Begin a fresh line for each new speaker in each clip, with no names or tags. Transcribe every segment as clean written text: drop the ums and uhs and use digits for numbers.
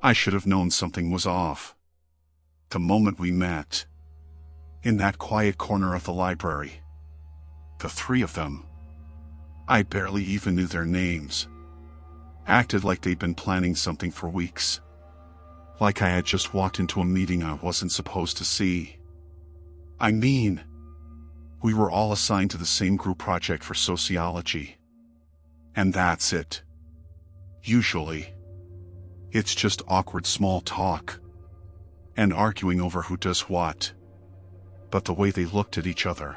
I should have known something was off. The moment we met. In that quiet corner of the library. The three of them. I barely even knew their names. Acted like they'd been planning something for weeks. Like I had just walked into a meeting I wasn't supposed to see. I mean, we were all assigned to the same group project for sociology. And that's it. Usually, it's just awkward small talk. And arguing over who does what. But the way they looked at each other.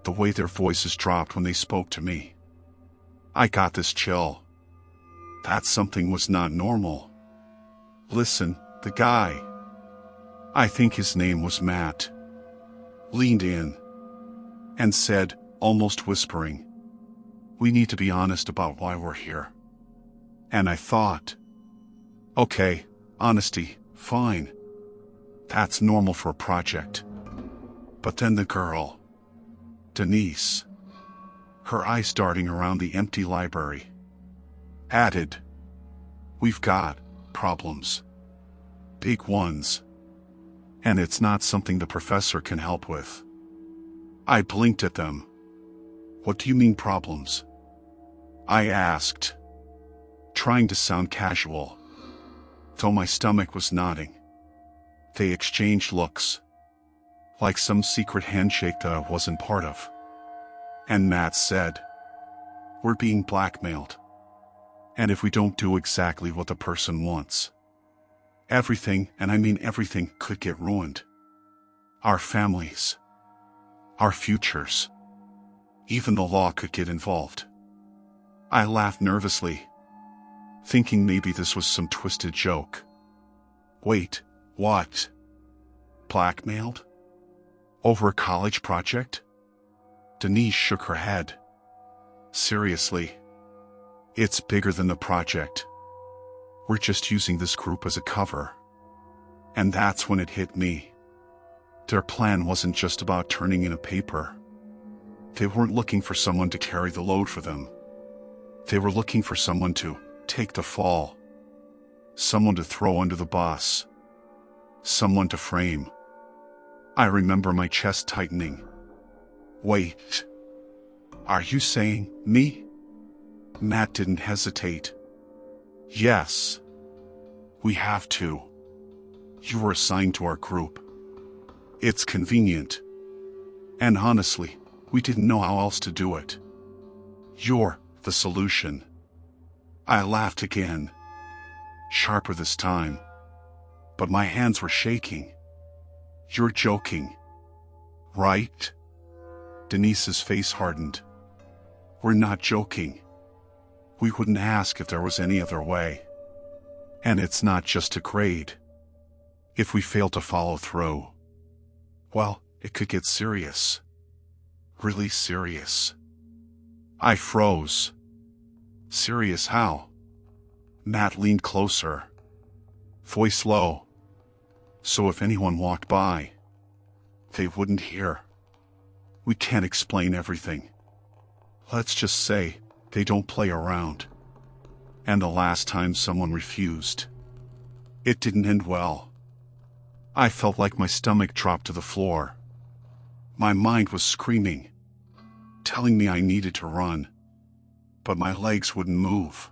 The way their voices dropped when they spoke to me. I got this chill. That something was not normal. Listen, the guy. I think his name was Matt. Leaned in. And said, almost whispering. We need to be honest about why we're here. And I thought. Okay, honesty, fine. That's normal for a project. But then the girl. Denise. Her eyes darting around the empty library. Added. We've got problems. Big ones. And it's not something the professor can help with. I blinked at them. What do you mean problems? I asked. Trying to sound casual. Though my stomach was nodding. They exchanged looks. Like some secret handshake that I wasn't part of. And Matt said. We're being blackmailed. And if we don't do exactly what the person wants, everything, and I mean everything, could get ruined. Our families. Our futures. Even the law could get involved. I laughed nervously, thinking maybe this was some twisted joke. Wait, what? Blackmailed? Over a college project? Denise shook her head. Seriously. It's bigger than the project. We're just using this group as a cover. And that's when it hit me. Their plan wasn't just about turning in a paper. They weren't looking for someone to carry the load for them. They were looking for someone to take the fall. Someone to throw under the bus. Someone to frame. I remember my chest tightening. Wait. Are you saying me? Matt didn't hesitate. Yes. We have to. You were assigned to our group. It's convenient. And honestly, we didn't know how else to do it. You're the solution. I laughed again. Sharper this time. But my hands were shaking. You're joking. Right? Denise's face hardened. We're not joking. We wouldn't ask if there was any other way. And it's not just a grade. If we fail to follow through, well, it could get serious. Really serious. I froze. Serious how? Matt leaned closer. Voice low. So if anyone walked by, they wouldn't hear. We can't explain everything. Let's just say they don't play around. And the last time someone refused, it didn't end well. I felt like my stomach dropped to the floor. My mind was screaming, telling me I needed to run. But my legs wouldn't move.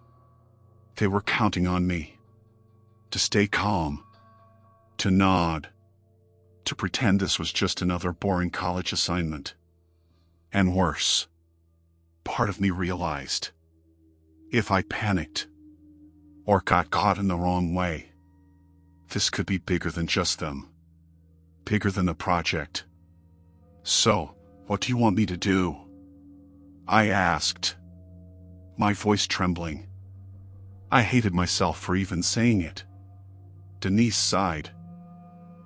They were counting on me. To stay calm. To nod. To pretend this was just another boring college assignment. And worse. Part of me realized, if I panicked, or got caught in the wrong way, this could be bigger than just them. Bigger than the project. So, what do you want me to do? I asked, my voice trembling. I hated myself for even saying it. Denise sighed,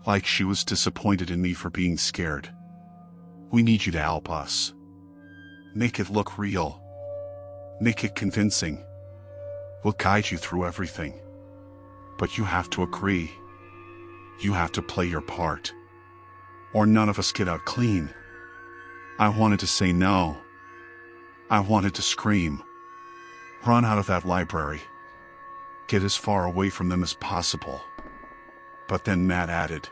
like she was disappointed in me for being scared. We need you to help us. Make it look real. Make it convincing. We'll guide you through everything. But you have to agree. You have to play your part. Or none of us get out clean. I wanted to say no. I wanted to scream. Run out of that library. Get as far away from them as possible. But then Matt added,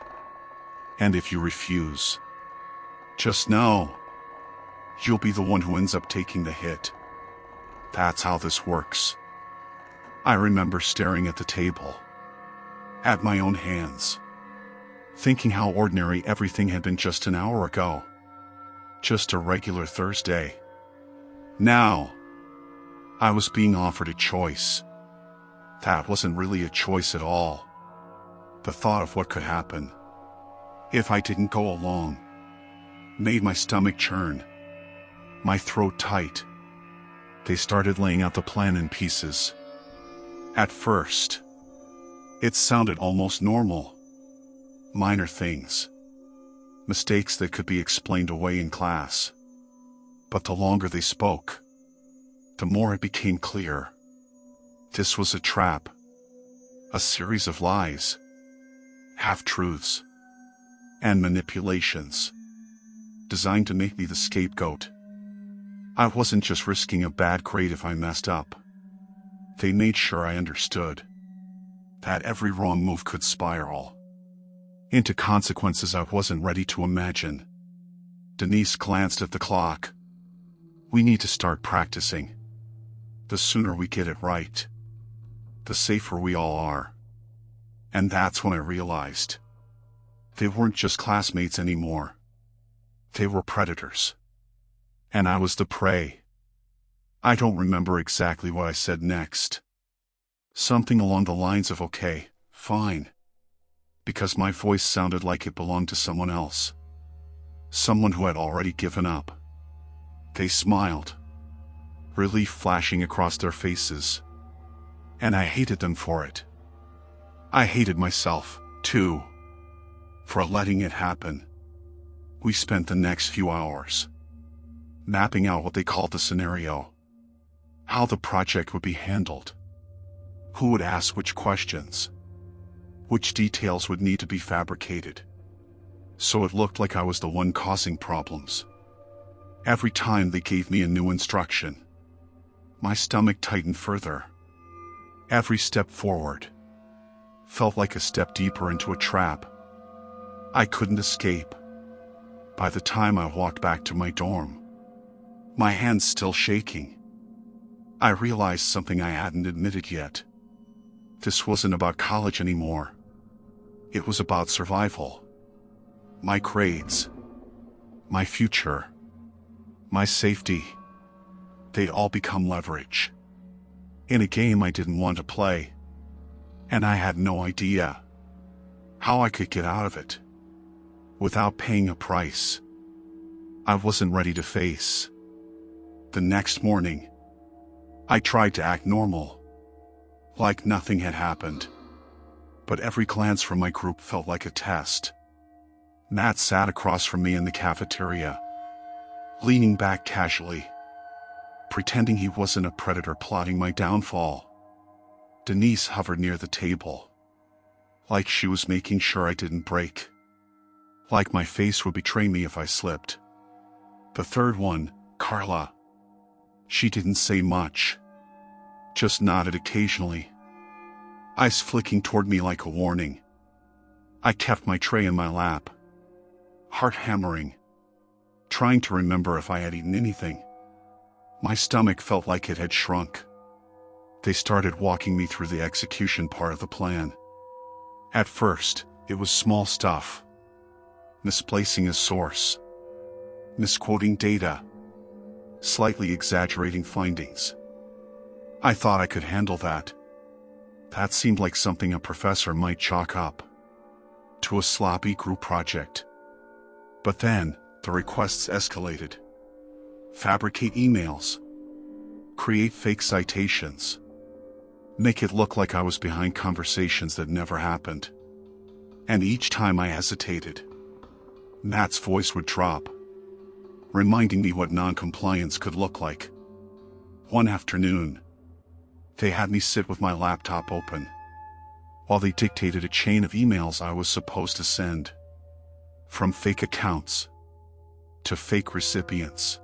and if you refuse, just know, you'll be the one who ends up taking the hit. That's how this works. I remember staring at the table, at my own hands, thinking how ordinary everything had been just an hour ago. Just a regular Thursday. Now, I was being offered a choice. That wasn't really a choice at all. The thought of what could happen if I didn't go along made my stomach churn, my throat tight. They started laying out the plan in pieces. At first, it sounded almost normal. Minor things. Mistakes that could be explained away in class. But the longer they spoke, the more it became clear. This was a trap. A series of lies, half-truths, and manipulations, designed to make me the scapegoat. I wasn't just risking a bad grade if I messed up. They made sure I understood that every wrong move could spiral into consequences I wasn't ready to imagine. Denise glanced at the clock. We need to start practicing. The sooner we get it right, the safer we all are. And that's when I realized they weren't just classmates anymore. They were predators. And I was the prey. I don't remember exactly what I said next. Something along the lines of okay, fine. Because my voice sounded like it belonged to someone else. Someone who had already given up. They smiled, relief flashing across their faces. And I hated them for it. I hated myself, too, for letting it happen. We spent the next few hours mapping out what they called the scenario. How the project would be handled. Who would ask which questions. Which details would need to be fabricated. So it looked like I was the one causing problems. Every time they gave me a new instruction, my stomach tightened further. Every step forward felt like a step deeper into a trap. I couldn't escape. By the time I walked back to my dorm, my hands still shaking, I realized something I hadn't admitted yet. This wasn't about college anymore. It was about survival. My grades, my future, my safety, they'd all become leverage. In a game I didn't want to play. And I had no idea how I could get out of it without paying a price I wasn't ready to face. The next morning, I tried to act normal, like nothing had happened. But every glance from my group felt like a test. Matt sat across from me in the cafeteria, leaning back casually, pretending he wasn't a predator plotting my downfall. Denise hovered near the table, like she was making sure I didn't break. Like my face would betray me if I slipped. The third one, Carla. She didn't say much, just nodded occasionally, eyes flicking toward me like a warning. I kept my tray in my lap, heart hammering, trying to remember if I had eaten anything. My stomach felt like it had shrunk. They started walking me through the execution part of the plan. At first, it was small stuff. Misplacing a source, misquoting data, slightly exaggerating findings. I thought I could handle that. That seemed like something a professor might chalk up to a sloppy group project. But then, the requests escalated. Fabricate emails. Create fake citations. Make it look like I was behind conversations that never happened. And each time I hesitated, Matt's voice would drop, reminding me what non-compliance could look like. One afternoon, they had me sit with my laptop open, while they dictated a chain of emails I was supposed to send. From fake accounts to fake recipients,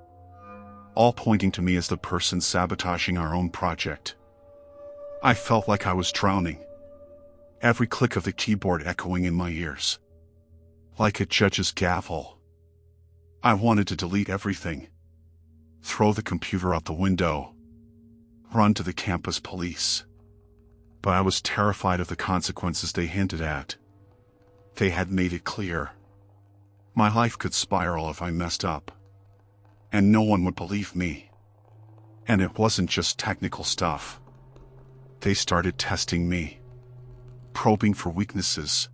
all pointing to me as the person sabotaging our own project. I felt like I was drowning, every click of the keyboard echoing in my ears, like a judge's gavel. I wanted to delete everything, throw the computer out the window, run to the campus police. But I was terrified of the consequences they hinted at. They had made it clear. My life could spiral if I messed up, and no one would believe me. And it wasn't just technical stuff. They started testing me, probing for weaknesses.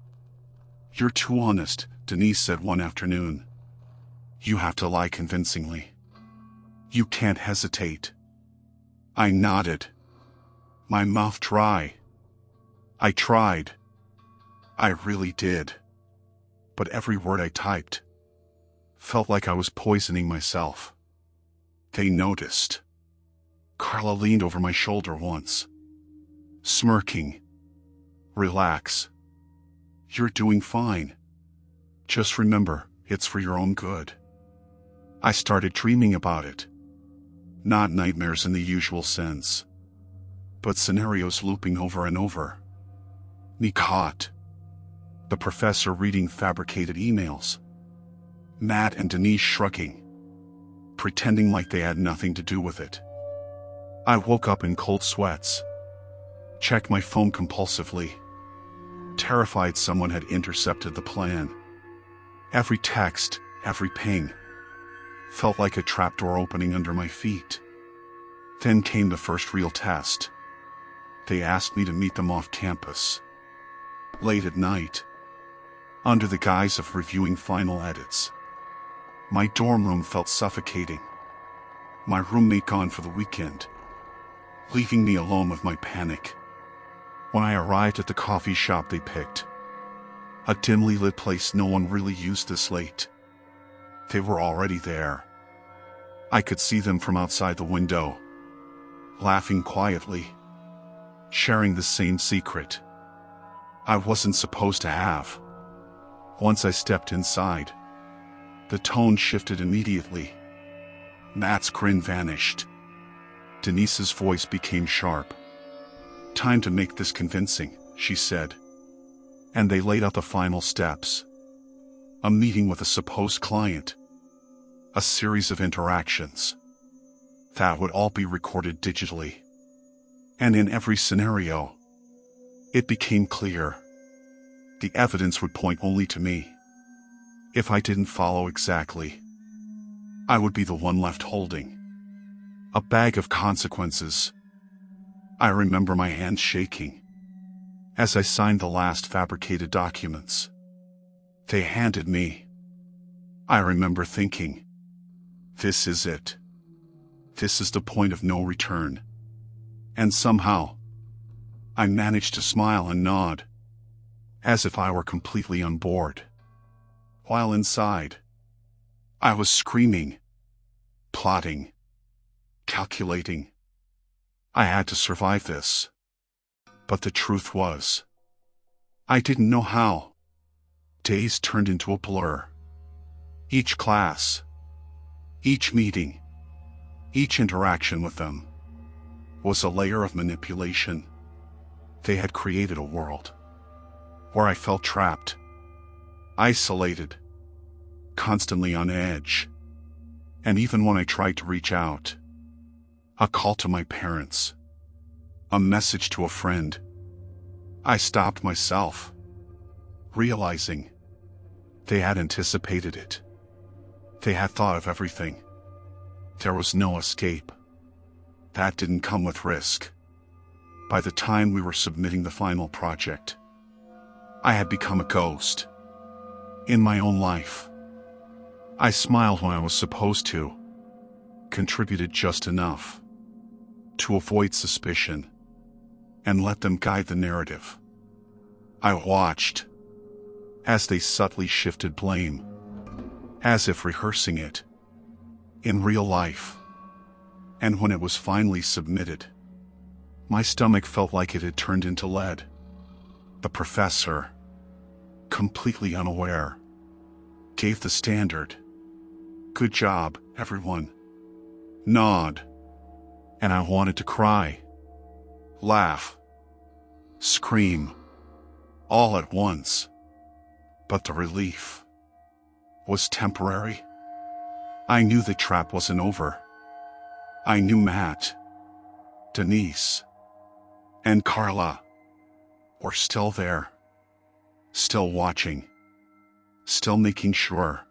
"You're too honest," Denise said one afternoon. "You have to lie convincingly. You can't hesitate." I nodded, my mouth dry. I tried. I really did. But every word I typed felt like I was poisoning myself. They noticed. Carla leaned over my shoulder once, smirking. "Relax. You're doing fine. Just remember, it's for your own good." I started dreaming about it. Not nightmares in the usual sense, but scenarios looping over and over. Me caught. The professor reading fabricated emails. Matt and Denise shrugging, pretending like they had nothing to do with it. I woke up in cold sweats, checked my phone compulsively, terrified someone had intercepted the plan. Every text, every ping, felt like a trapdoor opening under my feet. Then came the first real test. They asked me to meet them off campus, late at night, under the guise of reviewing final edits. My dorm room felt suffocating. My roommate gone for the weekend, leaving me alone with my panic. When I arrived at the coffee shop they picked, a dimly lit place no one really used this late, they were already there. I could see them from outside the window, laughing quietly, sharing the same secret I wasn't supposed to have. Once I stepped inside, the tone shifted immediately. Matt's grin vanished. Denise's voice became sharp. "Time to make this convincing," she said. And they laid out the final steps. A meeting with a supposed client. A series of interactions. That would all be recorded digitally. And in every scenario, it became clear. The evidence would point only to me. If I didn't follow exactly, I would be the one left holding a bag of consequences. I remember my hands shaking as I signed the last fabricated documents they handed me. I remember thinking, this is it. This is the point of no return. And somehow, I managed to smile and nod, as if I were completely on board. While inside, I was screaming, plotting, calculating. I had to survive this. But the truth was, I didn't know how. Days turned into a blur. Each class, each meeting, each interaction with them was a layer of manipulation. They had created a world where I felt trapped, isolated, constantly on edge. And even when I tried to reach out, a call to my parents, a message to a friend, I stopped myself, realizing they had anticipated it. They had thought of everything. There was no escape. That didn't come with risk. By the time we were submitting the final project, I had become a ghost in my own life. I smiled when I was supposed to, contributed just enough to avoid suspicion, and let them guide the narrative. I watched as they subtly shifted blame, as if rehearsing it in real life. And when it was finally submitted, my stomach felt like it had turned into lead. The professor, completely unaware, gave the standard "Good job, everyone" nod, and I wanted to cry, laugh, scream, all at once. But the relief was temporary. I knew the trap wasn't over. I knew Matt, Denise, and Carla were still there, still watching, still making sure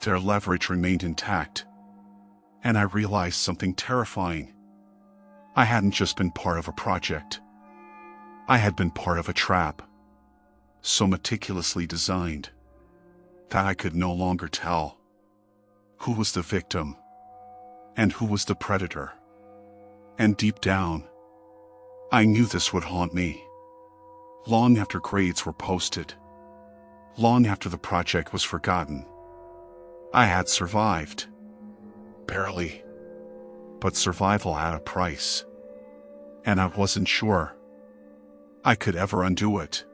their leverage remained intact. And I realized something terrifying. I hadn't just been part of a project. I had been part of a trap, so meticulously designed that I could no longer tell who was the victim and who was the predator. And deep down, I knew this would haunt me. Long after grades were posted, long after the project was forgotten, I had survived. Barely. But survival had a price. And I wasn't sure I could ever undo it.